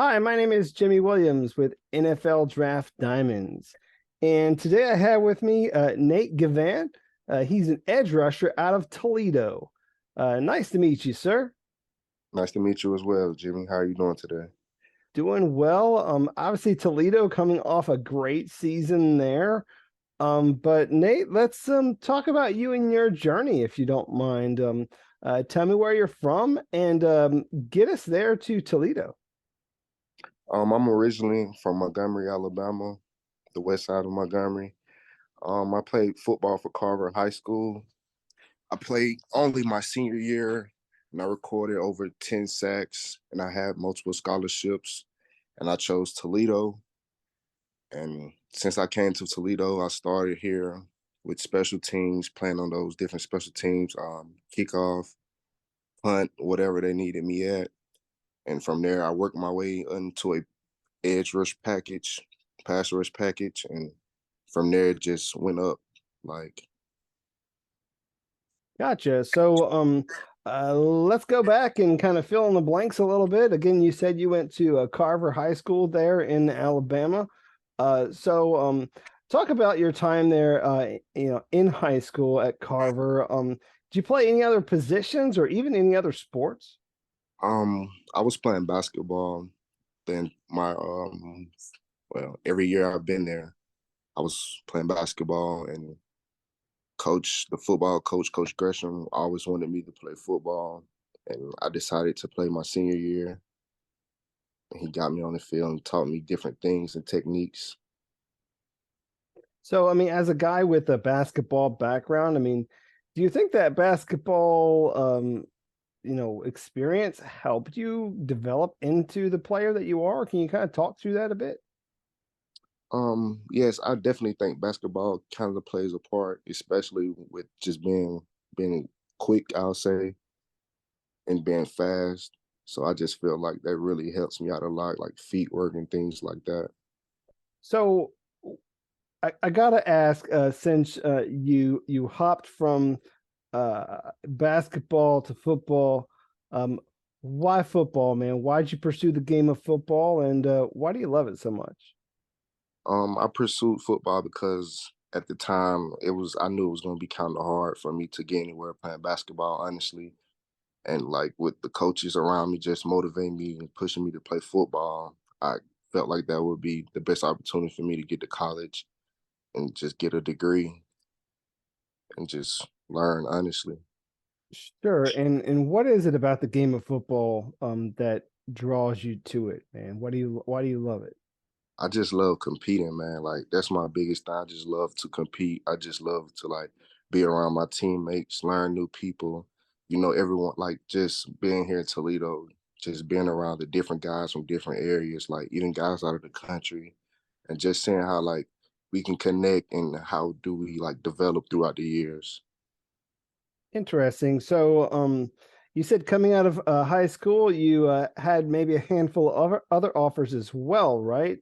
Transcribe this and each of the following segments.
Hi, my name is Jimmy Williams with NFL Draft Diamonds. And today I have with me Nate Givhan. He's an edge rusher out of Toledo. Nice to meet you, sir. Nice to meet you as well, Jimmy. How are you doing today? Doing well. Obviously Toledo coming off a great season there. But Nate, let's talk about you and your journey, if you don't mind. Tell me where you're from and get us there to Toledo. I'm originally from Montgomery, Alabama, the west side of Montgomery. I played football for Carver High School. I played only my senior year, and I recorded over 10 sacks, and I had multiple scholarships, and I chose Toledo. And since I came to Toledo, I started here with special teams, playing on those different special teams, kickoff, punt, whatever they needed me at. And from there, I worked my way into a edge rush package, pass rush package, and from there it just went up. Like, Gotcha. Let's go back and kind of fill in the blanks a little bit. Again, you said you went to Carver High School there in Alabama. Talk about your time there, in high school at Carver. Did you play any other positions or even any other sports? I was playing basketball. Then every year I've been there, I was playing basketball, and the football coach, Coach Gresham, always wanted me to play football, and I decided to play my senior year. And he got me on the field and taught me different things and techniques. So, I mean, as a guy with a basketball background, I mean, do you think that basketball, experience helped you develop into the player that you are? Can you kind of talk through that a bit? Yes, I definitely think basketball kind of plays a part, especially with just being quick, I'll say, and being fast. So I just feel like that really helps me out a lot, like feet work and things like that. So I gotta ask, since you hopped from basketball to football, um, why football, man? Why'd you pursue the game of football, and why do you love it so much? I pursued football because at the time I knew it was gonna be kind of hard for me to get anywhere playing basketball, honestly. And like with the coaches around me just motivating me and pushing me to play football, I felt like that would be the best opportunity for me to get to college and just get a degree and just learn, honestly. Sure. And what is it about the game of football that draws you to it, man? Why do you love it? I just love competing, man. Like that's my biggest thing. I just love to compete. I just love to like be around my teammates, learn new people. Everyone like just being here in Toledo, just being around the different guys from different areas, like even guys out of the country, and just seeing how like we can connect and how do we like develop throughout the years. Interesting. You said coming out of high school, you had maybe a handful of other offers as well, right?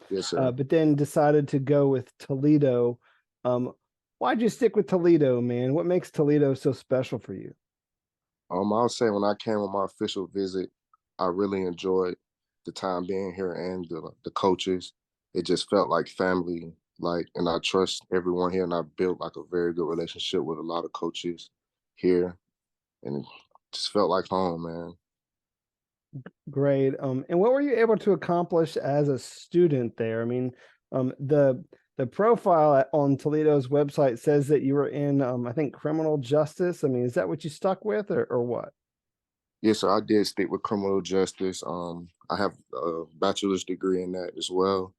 Yes, sir. But then decided to go with Toledo. Um, why'd you stick with Toledo, man? What makes Toledo so special for you? I'll say when I came on my official visit, I really enjoyed the time being here and the coaches. It just felt like family, like, and I trust everyone here, and I built like a very good relationship with a lot of coaches here, and it just felt like home, man. Great. And what were you able to accomplish as a student there? I mean, the profile on Toledo's website says that you were in, I think, criminal justice. I mean, is that what you stuck with, or what? Yeah, so I did stick with criminal justice. I have a bachelor's degree in that as well.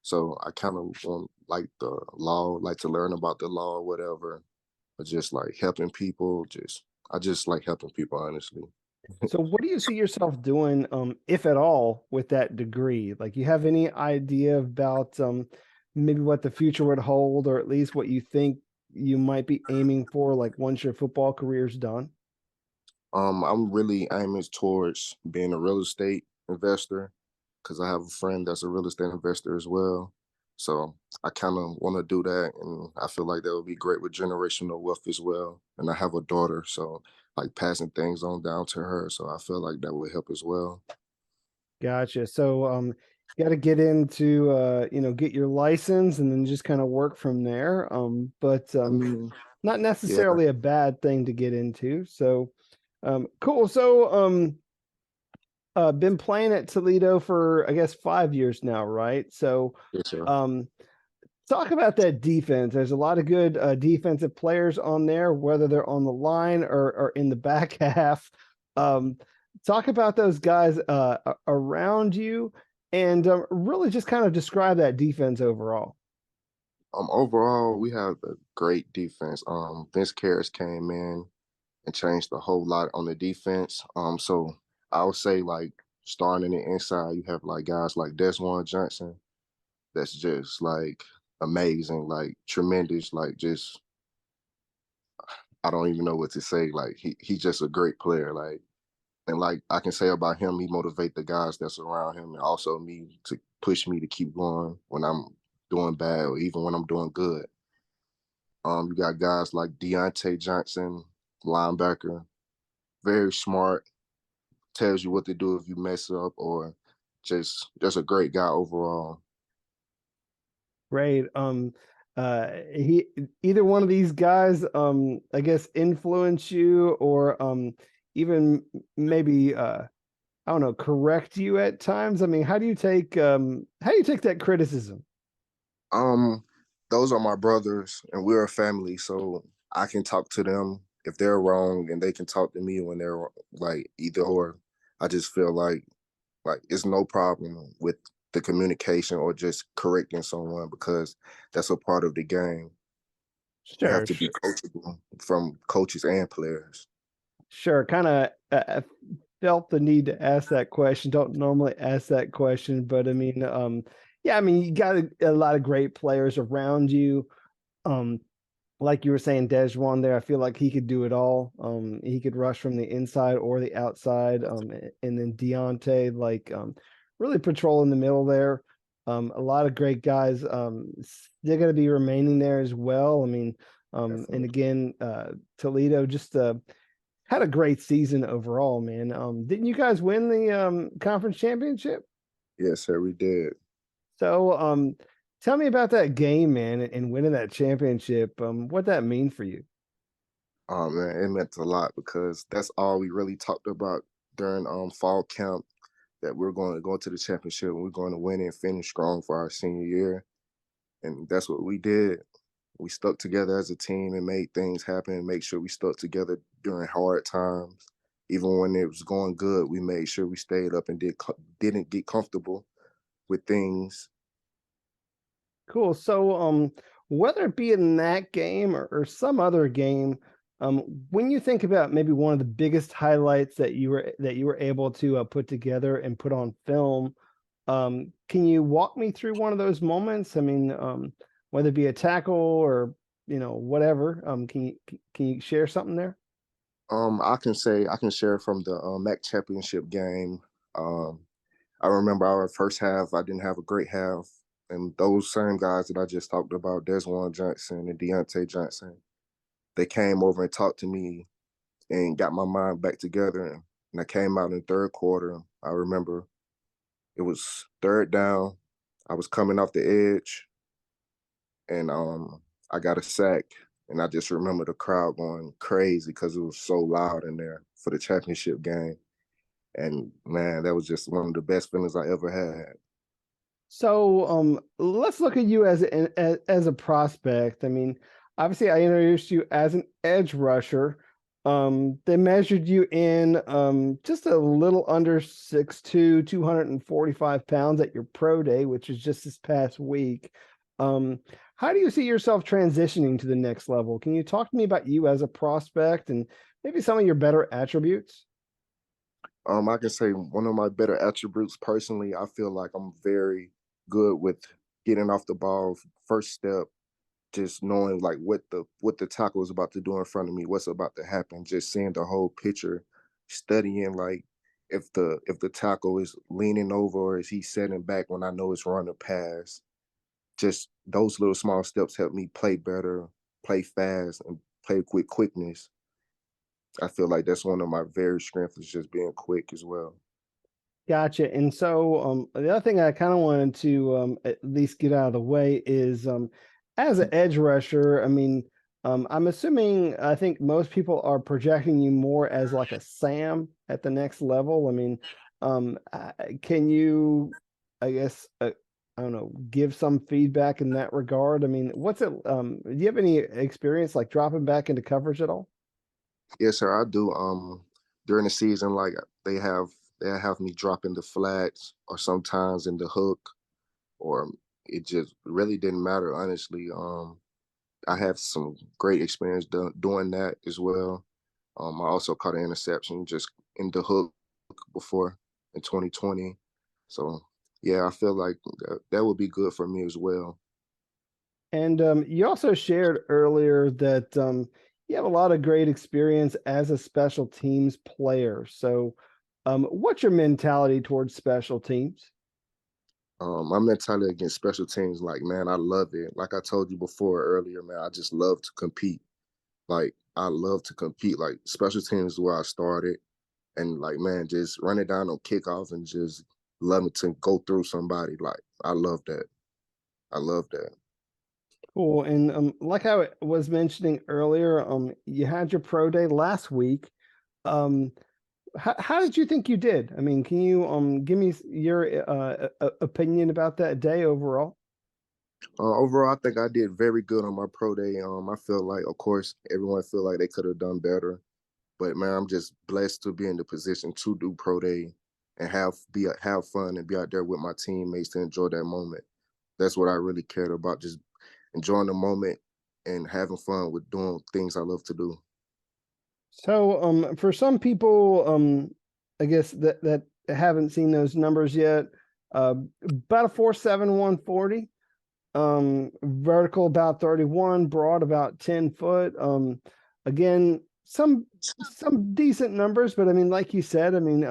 So I kind of want like the law, like to learn about the law or whatever, but just like helping people. I just like helping people, honestly. So, what do you see yourself doing, if at all, with that degree? Like, you have any idea about maybe what the future would hold, or at least what you think you might be aiming for, like once your football career's done? I'm really aiming towards being a real estate investor because I have a friend that's a real estate investor as well. So I kind of want to do that, and I feel like that would be great with generational wealth as well. And I have a daughter, so like passing things on down to her. So I feel like that would help as well. Gotcha. So, you got to get into, get your license and then just kind of work from there. But I mean, not yeah, necessarily a bad thing to get into. So, cool. So, been playing at Toledo for, I guess, 5 years now, right? So, yes, sir. um, talk about that defense. There's a lot of good defensive players on there, whether they're on the line or in the back half. Um, talk about those guys around you and really just kind of describe that defense overall. Overall, we have a great defense. Vince Karras came in and changed a whole lot on the defense. So I would say like starting in the inside, you have like guys like Desjuan Johnson. That's just like amazing, like tremendous, like just I don't even know what to say. Like he's just a great player. Like and like I can say about him, he motivate the guys that's around him and also me to push me to keep going when I'm doing bad or even when I'm doing good. You got guys like Deontay Johnson, linebacker, very smart, tells you what to do if you mess up, or just a great guy overall. Great. He either one of these guys, I guess, influence you or even maybe I don't know, correct you at times. I mean, how do you take that criticism? Um, those are my brothers, and we're a family, so I can talk to them if they're wrong, and they can talk to me when they're like either or. I just feel like it's no problem with the communication or just correcting someone because that's a part of the game. You have Sure, to be sure. coachable from coaches and players. Sure, kind of felt the need to ask that question. Don't normally ask that question, but I mean, yeah, I mean, you got a lot of great players around you. Um, like you were saying, Dejuan there, I feel like he could do it all. He could rush from the inside or the outside. And then Deontay, like, really patrolling the middle there. A lot of great guys. They're going to be remaining there as well. I mean, and Definitely. again, Toledo just had a great season overall, man. Didn't you guys win the conference championship? Yes, sir, we did. So, tell me about that game, man, and winning that championship. What that mean for you? Oh man, it meant a lot because that's all we really talked about during fall camp that we're going to go to the championship and we're going to win and finish strong for our senior year. And that's what we did. We stuck together as a team and made things happen and make sure we stuck together during hard times. Even when it was going good, we made sure we stayed up and didn't get comfortable with things. Cool. So, whether it be in that game or some other game, um, when you think about maybe one of the biggest highlights that you were able to put together and put on film, can you walk me through one of those moments? I mean, whether it be a tackle or whatever. Can you share something there? I can share from the MAC championship game. Um, I remember our first half. I didn't have a great half, and those same guys that I just talked about, Desjuan Johnson and Deontay Johnson, they came over and talked to me and got my mind back together. And I came out in the third quarter. I remember it was third down. I was coming off the edge, and I got a sack. And I just remember the crowd going crazy because it was so loud in there for the championship game. And man, that was just one of the best feelings I ever had. So, let's look at you as a prospect. I mean, obviously, I introduced you as an edge rusher. They measured you in just a little under 6'2", 245 pounds at your pro day, which is just this past week. Um, how do you see yourself transitioning to the next level? Can you talk to me about you as a prospect and maybe some of your better attributes? I can say one of my better attributes personally, I feel like I'm very good with getting off the ball, first step, just knowing like what the tackle is about to do in front of me, what's about to happen, just seeing the whole picture, studying like if the tackle is leaning over or is he setting back when I know it's running pass. Just those little small steps help me play better, play fast, and play with quickness. I feel like that's one of my very strengths is just being quick as well. Gotcha. And so the other thing I kind of wanted to at least get out of the way is as an edge rusher, I mean, I'm assuming I think most people are projecting you more as like a Sam at the next level. I mean, can you, I guess, I don't know, give some feedback in that regard? I mean, what's it, do you have any experience like dropping back into coverage at all? Yes, sir, I do. During the season, like they have me dropping the flats or sometimes in the hook, or it just really didn't matter, honestly. I have some great experience doing that as well. I also caught an interception just in the hook before in 2020. So yeah, I feel like that would be good for me as well. And you also shared earlier that you have a lot of great experience as a special teams player. So, what's your mentality towards special teams? My mentality against special teams, like man, I love it. Like I told you before earlier, man, I just love to compete. Like I love to compete. Like special teams is where I started, and like man, just running down on kickoff and just loving to go through somebody. Like I love that. I love that. Cool. And like I was mentioning earlier, you had your pro day last week. Um, how did you think you did? I mean, can you give me your opinion about that day overall? Overall, I think I did very good on my pro day. I feel like, of course, everyone feel like they could have done better, but man, I'm just blessed to be in the position to do pro day and have fun and be out there with my teammates to enjoy that moment. That's what I really cared about, just enjoying the moment and having fun with doing things I love to do. So, for some people, I guess that haven't seen those numbers yet, about a 4.7 140, vertical about 31, broad about 10 foot. Again, some decent numbers, but I mean, like you said, I mean,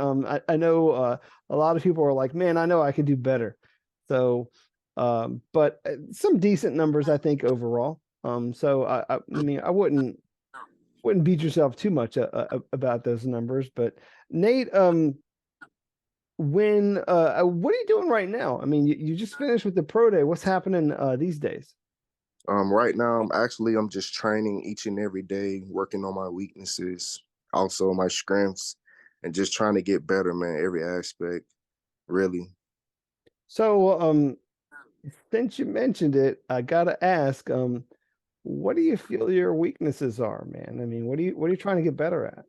I know a lot of people are like, man, I know I could do better. So, but some decent numbers, I think overall. So I mean, I wouldn't beat yourself too much about those numbers. But Nate, when what are you doing right now? I mean, you just finished with the pro day. What's happening these days? Right now, I'm just training each and every day, working on my weaknesses, also my strengths, and just trying to get better, man. Every aspect, really. So, since you mentioned it, I gotta ask, what do you feel your weaknesses are, man? I mean, what are you trying to get better at?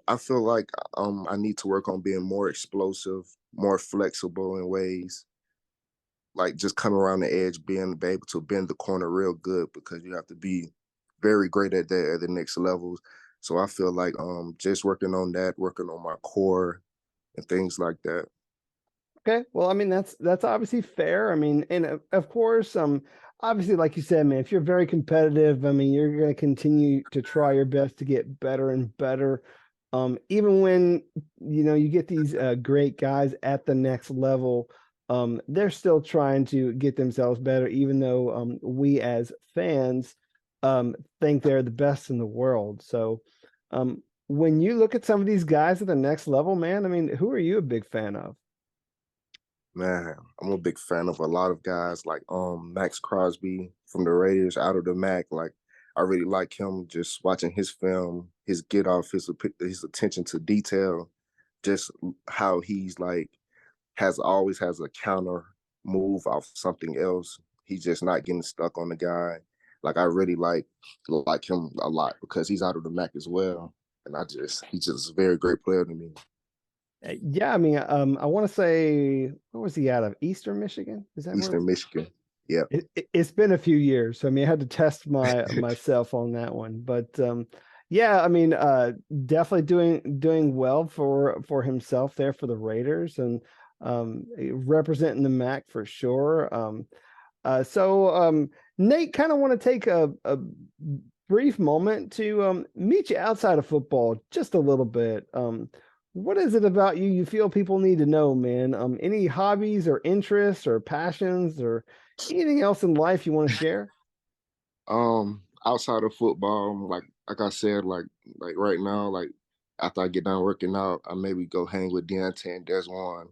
I feel like I need to work on being more explosive, more flexible in ways, like just coming around the edge, being be able to bend the corner real good because you have to be very great at that at the next levels. So I feel like just working on that, working on my core and things like that. Okay, well, I mean that's obviously fair. I mean, and of course, obviously, like you said, man, if you're very competitive, I mean, you're going to continue to try your best to get better and better. Even when you get these great guys at the next level, they're still trying to get themselves better, even though we as fans think they're the best in the world. So, when you look at some of these guys at the next level, man, I mean, who are you a big fan of? Man, I'm a big fan of a lot of guys like Max Crosby from the Raiders out of the Mac. Like I really like him just watching his film, his get off, his attention to detail, just how he's like has always has a counter move off something else. He's just not getting stuck on the guy. Like I really like him a lot because he's out of the Mac as well. And he's just a very great player to me. Yeah, I mean, I want to say, where was he out of? Eastern Michigan? Is that where Eastern Michigan. Yeah. it's been a few years, so I mean, I had to test myself on that one. But yeah, I mean, definitely doing well for himself there for the Raiders and representing the MAC for sure. So Nate, kind of want to take a brief moment to meet you outside of football just a little bit. What is it about you feel people need to know, man? Any hobbies or interests or passions or anything else in life you want to share? Outside of football, like I said, like right now, like after I get done working out, I maybe go hang with Deontay and Deswan.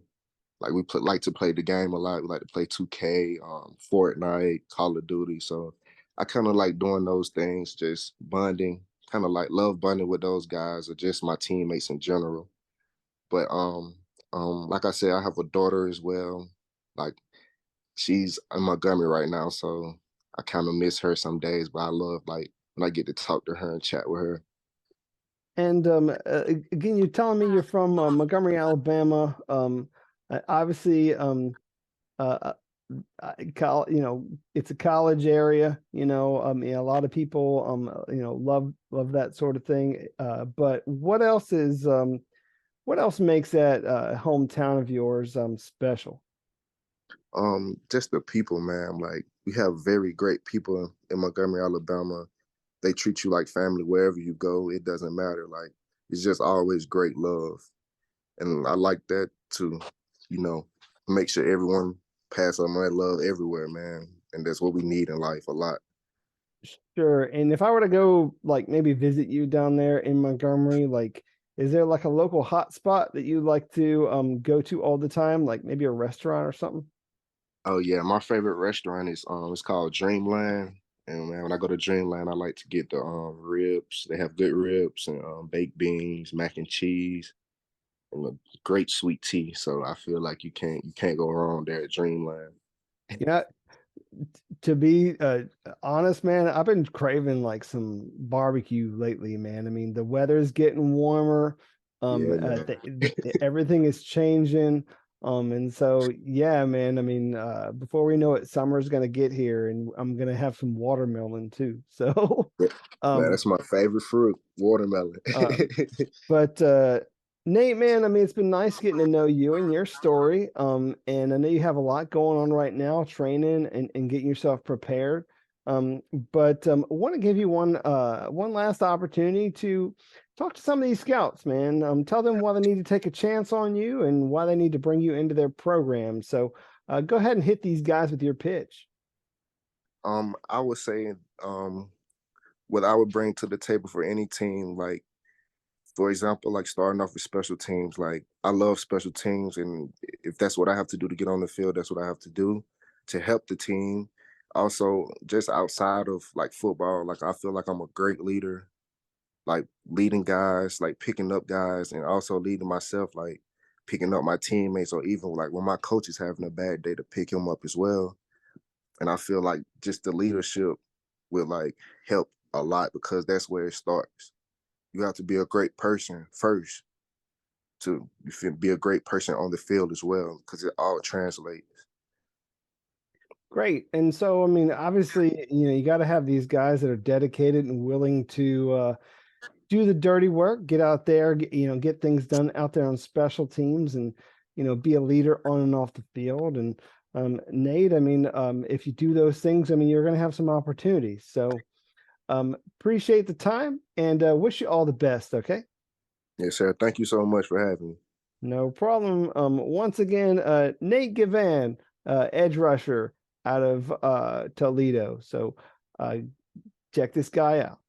Like we like to play the game a lot. We like to play 2K, Fortnite, Call of Duty. So I kind of like doing those things, just bonding, kind of like love bonding with those guys or just my teammates in general. But like I said, I have a daughter as well. Like she's in Montgomery right now, so I kind of miss her some days. But I love like when I get to talk to her and chat with her. And again, you're telling me you're from Montgomery, Alabama. Obviously, uh, you know, it's a college area. You know, yeah, a lot of people, you know, love that sort of thing. But what else makes that hometown of yours special? Just the people, man. Like we have very great people in Montgomery, Alabama. They treat you like family wherever you go. It doesn't matter. Like it's just always great love, and I like that to, you know, make sure everyone pass on that love everywhere, man. And that's what we need in life a lot. Sure. And if I were to go, like, maybe visit you down there in Montgomery, like, is there like a local hot spot that you like to go to all the time, like maybe a restaurant or something? Oh yeah, my favorite restaurant is it's called Dreamland. And man, when I go to Dreamland, I like to get the ribs. They have good ribs and baked beans, mac and cheese, and a great sweet tea. So I feel like you can't go wrong there at Dreamland. Yeah, to be honest, man, I've been craving like some barbecue lately, man. I mean, the weather's getting warmer. Yeah, man. Everything is changing. And so yeah, man, I mean, before we know it, summer's gonna get here and I'm gonna have some watermelon too. So Man, um that's my favorite fruit, watermelon. um But Nate, man, I mean, it's been nice getting to know you and your story. And I know you have a lot going on right now, training and getting yourself prepared. Um, but I want to give you one last opportunity to talk to some of these scouts, man. Tell them why they need to take a chance on you and why they need to bring you into their program. So go ahead and hit these guys with your pitch. I would say what I would bring to the table for any team, like for example, like starting off with special teams. Like I love special teams, and if that's what I have to do to get on the field, that's what I have to do to help the team. Also, just outside of like football, like I feel like I'm a great leader, like leading guys, like picking up guys, and also leading myself, like picking up my teammates, or even like when my coach is having a bad day to pick him up as well. And I feel like just the leadership will like help a lot because that's where it starts. You have to be a great person first to be a great person on the field as well because it all translates. Great. And so, I mean, obviously, you know, you got to have these guys that are dedicated and willing to do the dirty work, get out there, you know, get things done out there on special teams and, you know, be a leader on and off the field. And Nate, I mean, if you do those things, I mean, you're going to have some opportunities. So appreciate the time and wish you all the best. Okay. Yes, sir. Thank you so much for having me. No problem. Once again, Nate Givhan, edge rusher out of Toledo. So check this guy out.